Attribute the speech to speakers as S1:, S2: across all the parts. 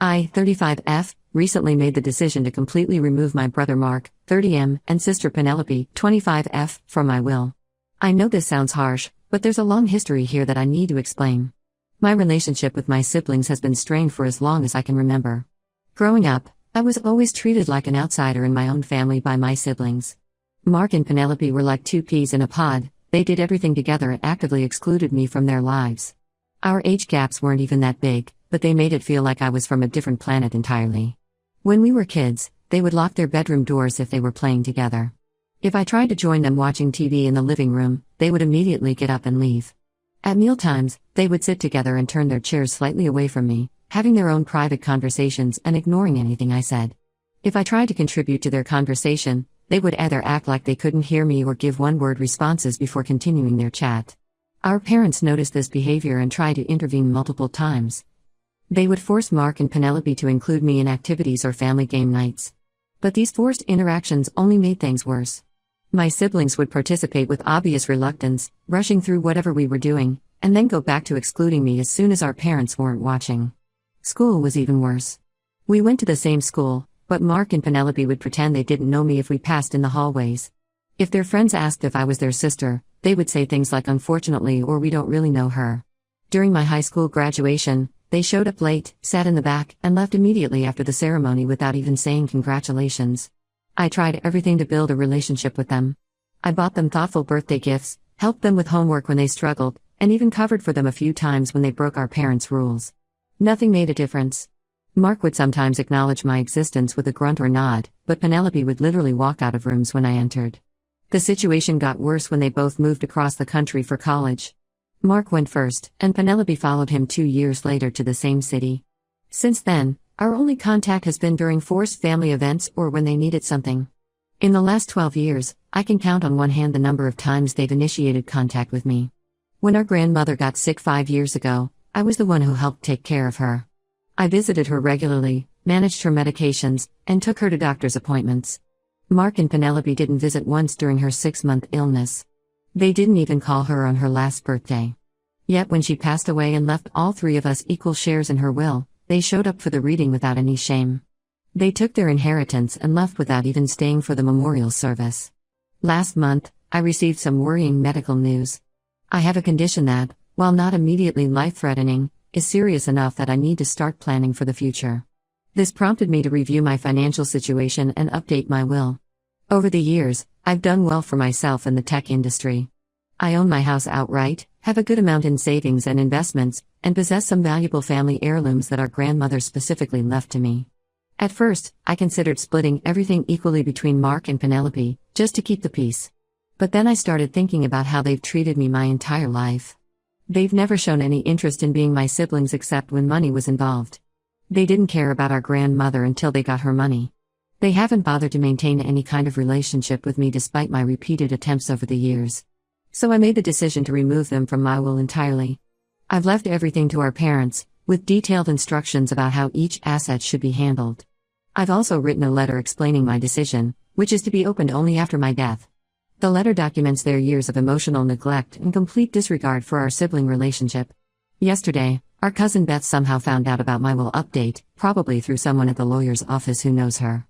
S1: I, 35F, recently made the decision to completely remove my brother Mark, 30M, and sister Penelope, 25F, from my will. I know this sounds harsh, but there's a long history here that I need to explain. My relationship with my siblings has been strained for as long as I can remember. Growing up, I was always treated like an outsider in my own family by my siblings. Mark and Penelope were like two peas in a pod. They did everything together and actively excluded me from their lives. Our age gaps weren't even that big, but they made it feel like I was from a different planet entirely. When we were kids, they would lock their bedroom doors if they were playing together. If I tried to join them watching TV in the living room, they would immediately get up and leave. At mealtimes, they would sit together and turn their chairs slightly away from me, having their own private conversations and ignoring anything I said. If I tried to contribute to their conversation, they would either act like they couldn't hear me or give one-word responses before continuing their chat. Our parents noticed this behavior and tried to intervene multiple times. They would force Mark and Penelope to include me in activities or family game nights. But these forced interactions only made things worse. My siblings would participate with obvious reluctance, rushing through whatever we were doing, and then go back to excluding me as soon as our parents weren't watching. School was even worse. We went to the same school, but Mark and Penelope would pretend they didn't know me if we passed in the hallways. If their friends asked if I was their sister, they would say things like "unfortunately" or "we don't really know her." During my high school graduation, they showed up late, sat in the back, and left immediately after the ceremony without even saying congratulations. I tried everything to build a relationship with them. I bought them thoughtful birthday gifts, helped them with homework when they struggled, and even covered for them a few times when they broke our parents' rules. Nothing made a difference. Mark would sometimes acknowledge my existence with a grunt or nod, but Penelope would literally walk out of rooms when I entered. The situation got worse when they both moved across the country for college. Mark went first, and Penelope followed him 2 years later to the same city. Since then, our only contact has been during forced family events or when they needed something. In the last 12 years, I can count on one hand the number of times they've initiated contact with me. When our grandmother got sick 5 years ago, I was the one who helped take care of her. I visited her regularly, managed her medications, and took her to doctor's appointments. Mark and Penelope didn't visit once during her 6-month illness. They didn't even call her on her last birthday. Yet when she passed away and left all 3 of us equal shares in her will, they showed up for the reading without any shame. They took their inheritance and left without even staying for the memorial service. Last month, I received some worrying medical news. I have a condition that, while not immediately life-threatening, is serious enough that I need to start planning for the future. This prompted me to review my financial situation and update my will. Over the years, I've done well for myself in the tech industry. I own my house outright, have a good amount in savings and investments, and possess some valuable family heirlooms that our grandmother specifically left to me. At first, I considered splitting everything equally between Mark and Penelope, just to keep the peace. But then I started thinking about how they've treated me my entire life. They've never shown any interest in being my siblings except when money was involved. They didn't care about our grandmother until they got her money. They haven't bothered to maintain any kind of relationship with me despite my repeated attempts over the years. So I made the decision to remove them from my will entirely. I've left everything to our parents, with detailed instructions about how each asset should be handled. I've also written a letter explaining my decision, which is to be opened only after my death. The letter documents their years of emotional neglect and complete disregard for our sibling relationship. Yesterday, our cousin Beth somehow found out about my will update, probably through someone at the lawyer's office who knows her.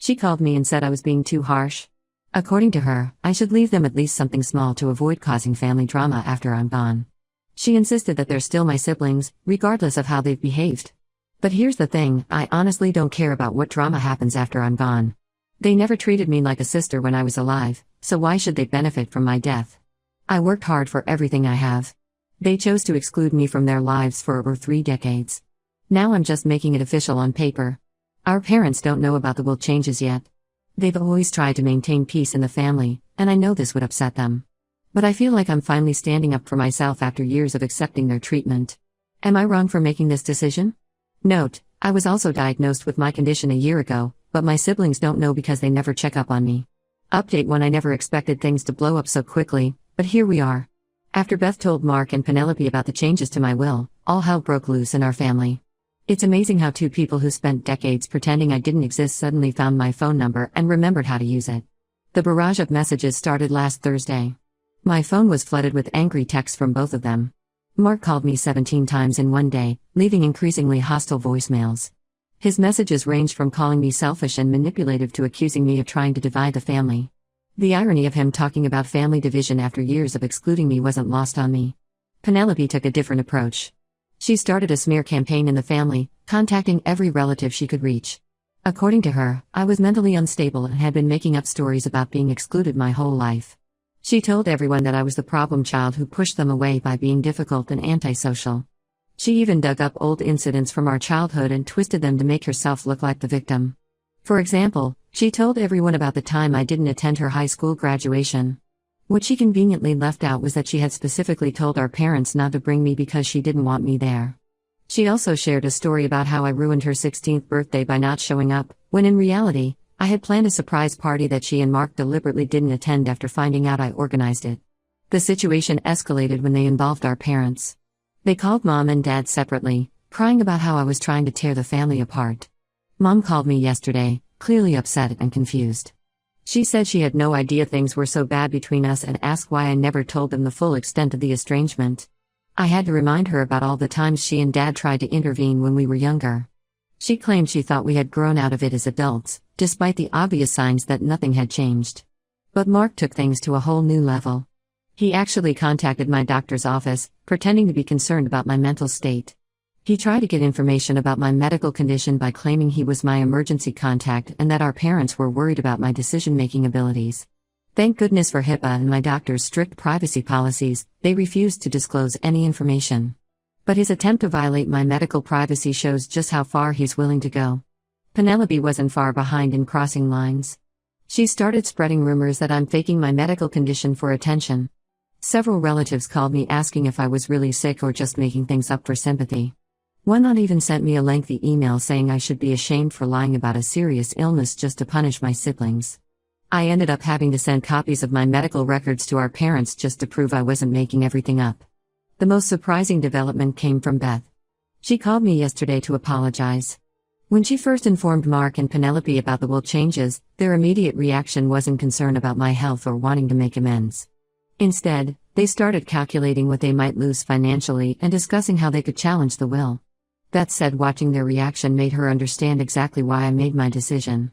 S1: She called me and said I was being too harsh. According to her, I should leave them at least something small to avoid causing family drama after I'm gone. She insisted that they're still my siblings, regardless of how they've behaved. But here's the thing, I honestly don't care about what drama happens after I'm gone. They never treated me like a sister when I was alive, so why should they benefit from my death? I worked hard for everything I have. They chose to exclude me from their lives for over 3 decades. Now I'm just making it official on paper. Our parents don't know about the will changes yet. They've always tried to maintain peace in the family, and I know this would upset them. But I feel like I'm finally standing up for myself after years of accepting their treatment. Am I wrong for making this decision? Note, I was also diagnosed with my condition a year ago, but my siblings don't know because they never check up on me. Update 1: I never expected things to blow up so quickly, but here we are. After Beth told Mark and Penelope about the changes to my will, all hell broke loose in our family. It's amazing how 2 people who spent decades pretending I didn't exist suddenly found my phone number and remembered how to use it. The barrage of messages started last Thursday. My phone was flooded with angry texts from both of them. Mark called me 17 times in one day, leaving increasingly hostile voicemails. His messages ranged from calling me selfish and manipulative to accusing me of trying to divide the family. The irony of him talking about family division after years of excluding me wasn't lost on me. Penelope took a different approach. She started a smear campaign in the family, contacting every relative she could reach. According to her, I was mentally unstable and had been making up stories about being excluded my whole life. She told everyone that I was the problem child who pushed them away by being difficult and antisocial. She even dug up old incidents from our childhood and twisted them to make herself look like the victim. For example, she told everyone about the time I didn't attend her high school graduation. What she conveniently left out was that she had specifically told our parents not to bring me because she didn't want me there. She also shared a story about how I ruined her 16th birthday by not showing up, when in reality, I had planned a surprise party that she and Mark deliberately didn't attend after finding out I organized it. The situation escalated when they involved our parents. They called Mom and Dad separately, crying about how I was trying to tear the family apart. Mom called me yesterday, clearly upset and confused. She said she had no idea things were so bad between us and asked why I never told them the full extent of the estrangement. I had to remind her about all the times she and Dad tried to intervene when we were younger. She claimed she thought we had grown out of it as adults, despite the obvious signs that nothing had changed. But Mark took things to a whole new level. He actually contacted my doctor's office, pretending to be concerned about my mental state. He tried to get information about my medical condition by claiming he was my emergency contact and that our parents were worried about my decision-making abilities. Thank goodness for HIPAA and my doctor's strict privacy policies, they refused to disclose any information. But his attempt to violate my medical privacy shows just how far he's willing to go. Penelope wasn't far behind in crossing lines. She started spreading rumors that I'm faking my medical condition for attention. Several relatives called me asking if I was really sick or just making things up for sympathy. One aunt even sent me a lengthy email saying I should be ashamed for lying about a serious illness just to punish my siblings. I ended up having to send copies of my medical records to our parents just to prove I wasn't making everything up. The most surprising development came from Beth. She called me yesterday to apologize. When she first informed Mark and Penelope about the will changes, their immediate reaction wasn't concern about my health or wanting to make amends. Instead, they started calculating what they might lose financially and discussing how they could challenge the will. Beth said watching their reaction made her understand exactly why I made my decision.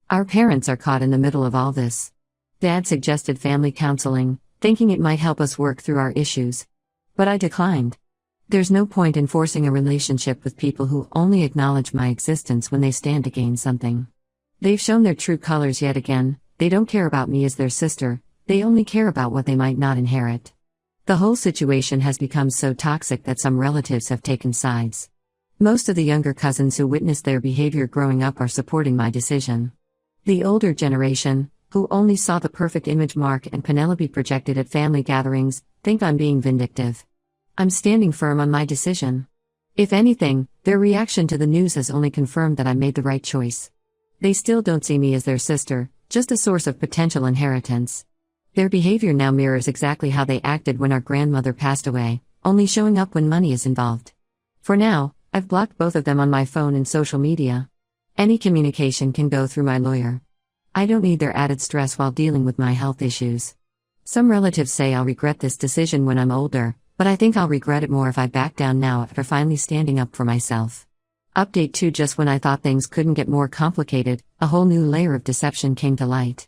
S1: Our parents are caught in the middle of all this. Dad suggested family counseling, thinking it might help us work through our issues. But I declined. There's no point in forcing a relationship with people who only acknowledge my existence when they stand to gain something. They've shown their true colors yet again. They don't care about me as their sister. They only care about what they might not inherit. The whole situation has become so toxic that some relatives have taken sides. Most of the younger cousins who witnessed their behavior growing up are supporting my decision. The older generation, who only saw the perfect image Mark and Penelope projected at family gatherings, think I'm being vindictive. I'm standing firm on my decision. If anything, their reaction to the news has only confirmed that I made the right choice. They still don't see me as their sister, just a source of potential inheritance. Their behavior now mirrors exactly how they acted when our grandmother passed away, only showing up when money is involved. For now, I've blocked both of them on my phone and social media. Any communication can go through my lawyer. I don't need their added stress while dealing with my health issues. Some relatives say I'll regret this decision when I'm older, but I think I'll regret it more if I back down now after finally standing up for myself. Update 2: Just when I thought things couldn't get more complicated, a whole new layer of deception came to light.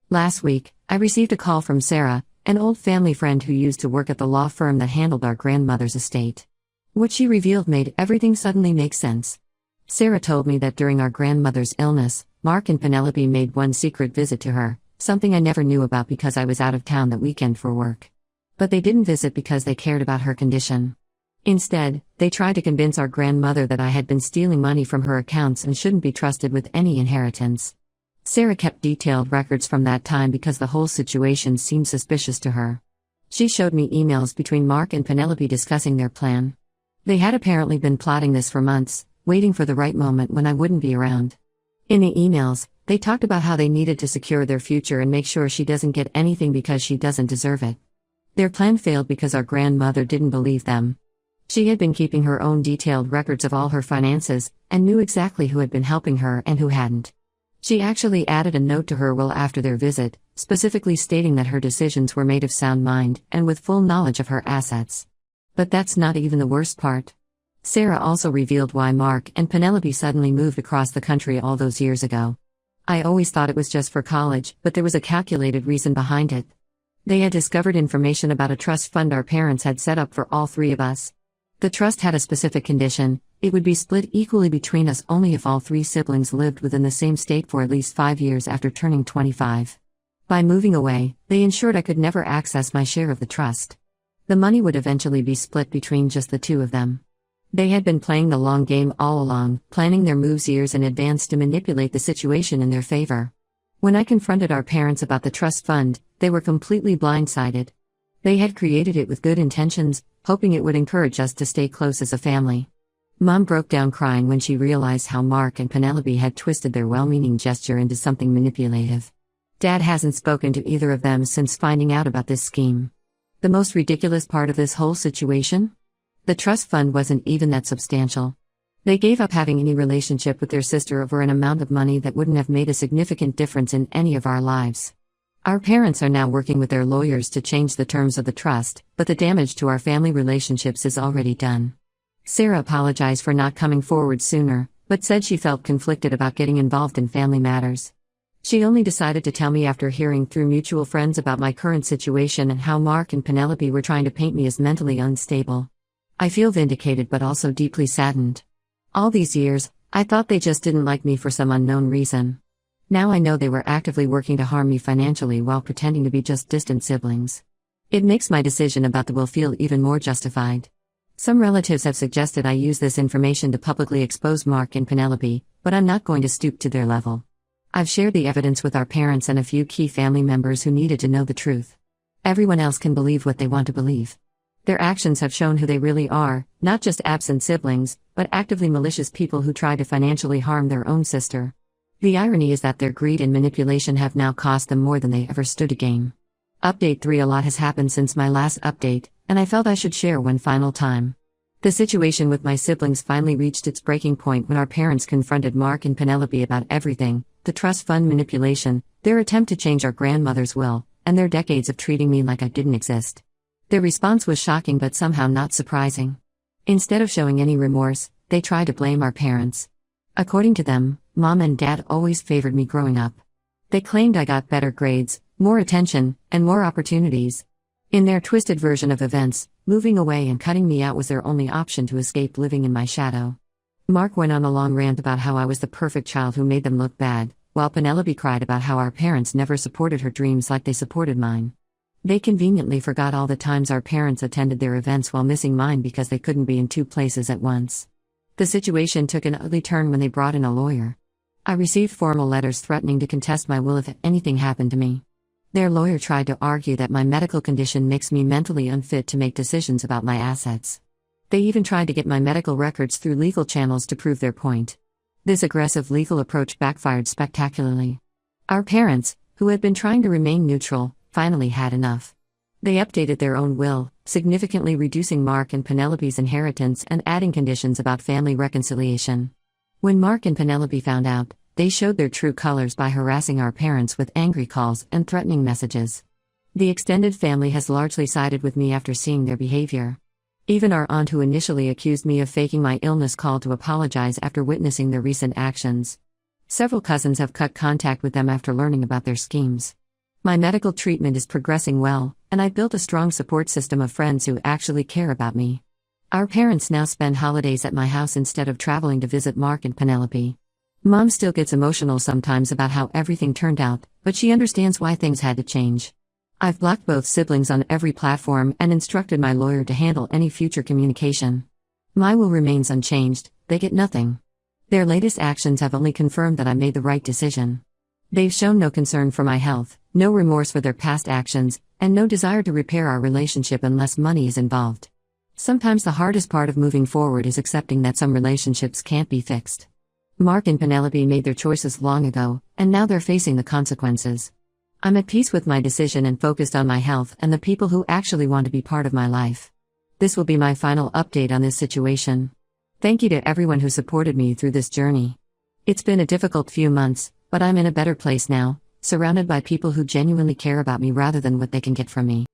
S1: Last week, I received a call from Sarah, an old family friend who used to work at the law firm that handled our grandmother's estate. What she revealed made everything suddenly make sense. Sarah told me that during our grandmother's illness, Mark and Penelope made one secret visit to her, something I never knew about because I was out of town that weekend for work. But they didn't visit because they cared about her condition. Instead, they tried to convince our grandmother that I had been stealing money from her accounts and shouldn't be trusted with any inheritance. Sarah kept detailed records from that time because the whole situation seemed suspicious to her. She showed me emails between Mark and Penelope discussing their plan. They had apparently been plotting this for months, waiting for the right moment when I wouldn't be around. In the emails, they talked about how they needed to secure their future and make sure she doesn't get anything because she doesn't deserve it. Their plan failed because our grandmother didn't believe them. She had been keeping her own detailed records of all her finances, and knew exactly who had been helping her and who hadn't. She actually added a note to her will after their visit, specifically stating that her decisions were made of sound mind and with full knowledge of her assets. But that's not even the worst part. Sarah also revealed why Mark and Penelope suddenly moved across the country all those years ago. I always thought it was just for college, but there was a calculated reason behind it. They had discovered information about a trust fund our parents had set up for all three of us. The trust had a specific condition: it would be split equally between us only if all three siblings lived within the same state for at least 5 years after turning 25. By moving away, they ensured I could never access my share of the trust. The money would eventually be split between just the two of them. They had been playing the long game all along, planning their moves years in advance to manipulate the situation in their favor. When I confronted our parents about the trust fund, they were completely blindsided. They had created it with good intentions, hoping it would encourage us to stay close as a family. Mom broke down crying when she realized how Mark and Penelope had twisted their well-meaning gesture into something manipulative. Dad hasn't spoken to either of them since finding out about this scheme. The most ridiculous part of this whole situation? The trust fund wasn't even that substantial. They gave up having any relationship with their sister over an amount of money that wouldn't have made a significant difference in any of our lives. Our parents are now working with their lawyers to change the terms of the trust, but the damage to our family relationships is already done. Sarah apologized for not coming forward sooner, but said she felt conflicted about getting involved in family matters. She only decided to tell me after hearing through mutual friends about my current situation and how Mark and Penelope were trying to paint me as mentally unstable. I feel vindicated but also deeply saddened. All these years, I thought they just didn't like me for some unknown reason. Now I know they were actively working to harm me financially while pretending to be just distant siblings. It makes my decision about the will feel even more justified. Some relatives have suggested I use this information to publicly expose Mark and Penelope, but I'm not going to stoop to their level. I've shared the evidence with our parents and a few key family members who needed to know the truth. Everyone else can believe what they want to believe. Their actions have shown who they really are, not just absent siblings, but actively malicious people who try to financially harm their own sister. The irony is that their greed and manipulation have now cost them more than they ever stood to gain. Update 3: A lot has happened since my last update, and I felt I should share one final time. The situation with my siblings finally reached its breaking point when our parents confronted Mark and Penelope about everything: the trust fund manipulation, their attempt to change our grandmother's will, and their decades of treating me like I didn't exist. Their response was shocking but somehow not surprising. Instead of showing any remorse, they tried to blame our parents. According to them, Mom and Dad always favored me growing up. They claimed I got better grades, more attention, and more opportunities. In their twisted version of events, moving away and cutting me out was their only option to escape living in my shadow. Mark went on a long rant about how I was the perfect child who made them look bad, while Penelope cried about how our parents never supported her dreams like they supported mine. They conveniently forgot all the times our parents attended their events while missing mine because they couldn't be in two places at once. The situation took an ugly turn when they brought in a lawyer. I received formal letters threatening to contest my will if anything happened to me. Their lawyer tried to argue that my medical condition makes me mentally unfit to make decisions about my assets. They even tried to get my medical records through legal channels to prove their point. This aggressive legal approach backfired spectacularly. Our parents, who had been trying to remain neutral, finally had enough. They updated their own will, significantly reducing Mark and Penelope's inheritance and adding conditions about family reconciliation. When Mark and Penelope found out, they showed their true colors by harassing our parents with angry calls and threatening messages. The extended family has largely sided with me after seeing their behavior. Even our aunt, who initially accused me of faking my illness, called to apologize after witnessing their recent actions. Several cousins have cut contact with them after learning about their schemes. My medical treatment is progressing well, and I've built a strong support system of friends who actually care about me. Our parents now spend holidays at my house instead of traveling to visit Mark and Penelope. Mom still gets emotional sometimes about how everything turned out, but she understands why things had to change. I've blocked both siblings on every platform and instructed my lawyer to handle any future communication. My will remains unchanged, they get nothing. Their latest actions have only confirmed that I made the right decision. They've shown no concern for my health, no remorse for their past actions, and no desire to repair our relationship unless money is involved. Sometimes the hardest part of moving forward is accepting that some relationships can't be fixed. Mark and Penelope made their choices long ago, and now they're facing the consequences. I'm at peace with my decision and focused on my health and the people who actually want to be part of my life. This will be my final update on this situation. Thank you to everyone who supported me through this journey. It's been a difficult few months, but I'm in a better place now, surrounded by people who genuinely care about me rather than what they can get from me.